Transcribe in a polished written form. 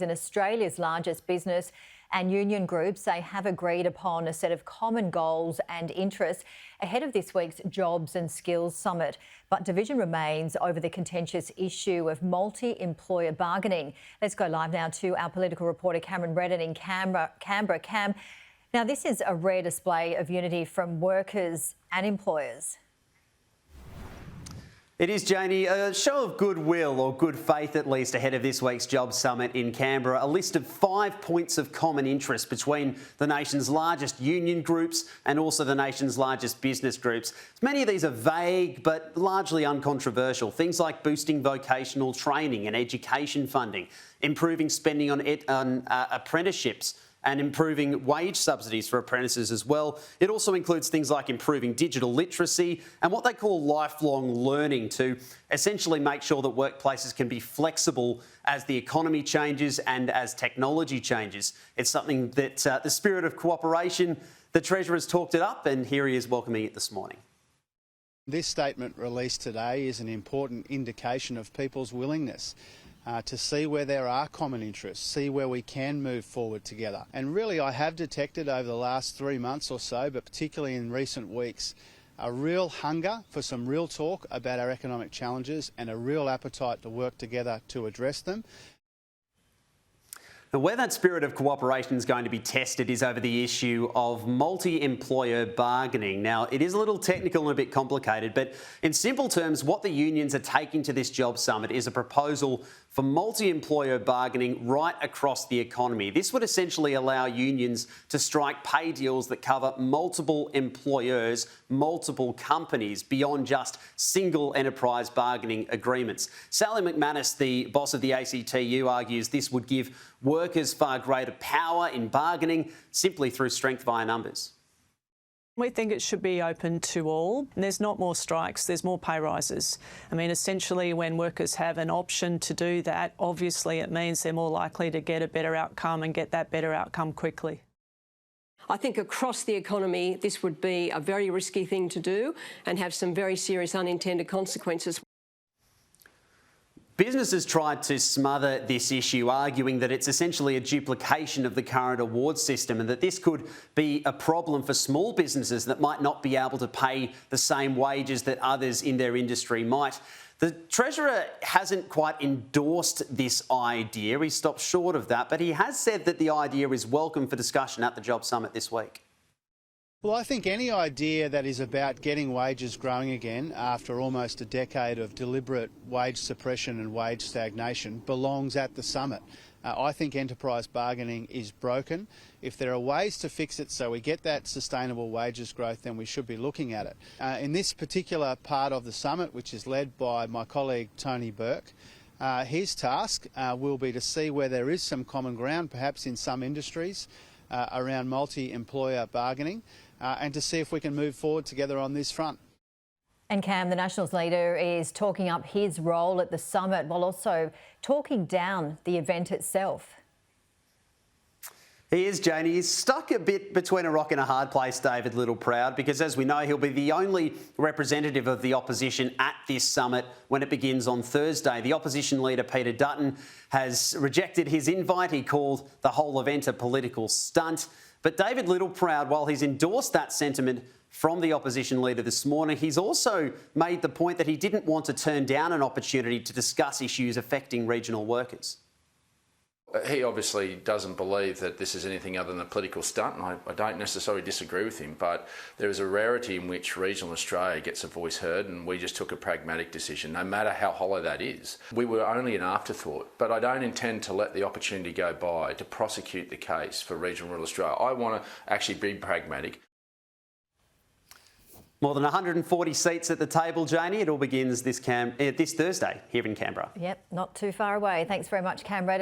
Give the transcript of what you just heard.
In Australia's largest business and union groups, they have agreed upon a set of common goals and interests ahead of this week's Jobs and Skills Summit. But division remains over the contentious issue of multi-employer bargaining. Let's go live now to our political reporter Cameron Redden in Canberra. Cam, now this is a rare display of unity from workers and employers. It is, Janie, a show of goodwill, or good faith at least, ahead of this week's Jobs Summit in Canberra. A list of 5 points of common interest between the nation's largest union groups and also the nation's largest business groups. Many of these are vague but largely uncontroversial. Things like boosting vocational training and education funding, improving spending on apprenticeships, and improving wage subsidies for apprentices as well. It also includes things like improving digital literacy and what they call lifelong learning to essentially make sure that workplaces can be flexible as the economy changes and as technology changes. It's something that the spirit of cooperation, the Treasurer's talked it up, and here he is welcoming it this morning. This statement released today is an important indication of people's willingness to see where there are common interests, see where we can move forward together. And really, I have detected over the last 3 months or so, but particularly in recent weeks, a real hunger for some real talk about our economic challenges and a real appetite to work together to address them. Now, where that spirit of cooperation is going to be tested is over the issue of multi-employer bargaining. Now, it is a little technical and a bit complicated, but in simple terms, what the unions are taking to this job summit is a proposal for multi-employer bargaining right across the economy. This would essentially allow unions to strike pay deals that cover multiple employers, multiple companies, beyond just single enterprise bargaining agreements. Sally McManus, the boss of the ACTU, argues this would give workers far greater power in bargaining simply through strength via numbers. We think it should be open to all. There's not more strikes, there's more pay rises. I mean, essentially, when workers have an option to do that, obviously it means they're more likely to get a better outcome and get that better outcome quickly. I think across the economy, this would be a very risky thing to do and have some very serious unintended consequences. Businesses tried to smother this issue, arguing that it's essentially a duplication of the current awards system and that this could be a problem for small businesses that might not be able to pay the same wages that others in their industry might. The Treasurer hasn't quite endorsed this idea. He stopped short of that, but he has said that the idea is welcome for discussion at the Job Summit this week. Well, I think any idea that is about getting wages growing again after almost a decade of deliberate wage suppression and wage stagnation belongs at the summit. I think enterprise bargaining is broken. If there are ways to fix it so we get that sustainable wages growth, then we should be looking at it. In this particular part of the summit, which is led by my colleague Tony Burke, his task will be to see where there is some common ground, perhaps in some industries, around multi-employer bargaining, and to see if we can move forward together on this front. And Cam, the Nationals leader, is talking up his role at the summit while also talking down the event itself. He is, Janie. He's stuck a bit between a rock and a hard place, David Littleproud, because as we know, he'll be the only representative of the opposition at this summit when it begins on Thursday. The opposition leader, Peter Dutton, has rejected his invite. He called the whole event a political stunt. But David Littleproud, while he's endorsed that sentiment from the opposition leader this morning, he's also made the point that he didn't want to turn down an opportunity to discuss issues affecting regional workers. He obviously doesn't believe that this is anything other than a political stunt, and I don't necessarily disagree with him, but there is a rarity in which regional Australia gets a voice heard, and we just took a pragmatic decision, no matter how hollow that is. We were only an afterthought, but I don't intend to let the opportunity go by to prosecute the case for regional rural Australia. I want to actually be pragmatic. More than 140 seats at the table, Janie. It all begins this Thursday here in Canberra. Yep, not too far away. Thanks very much, Cam Redden.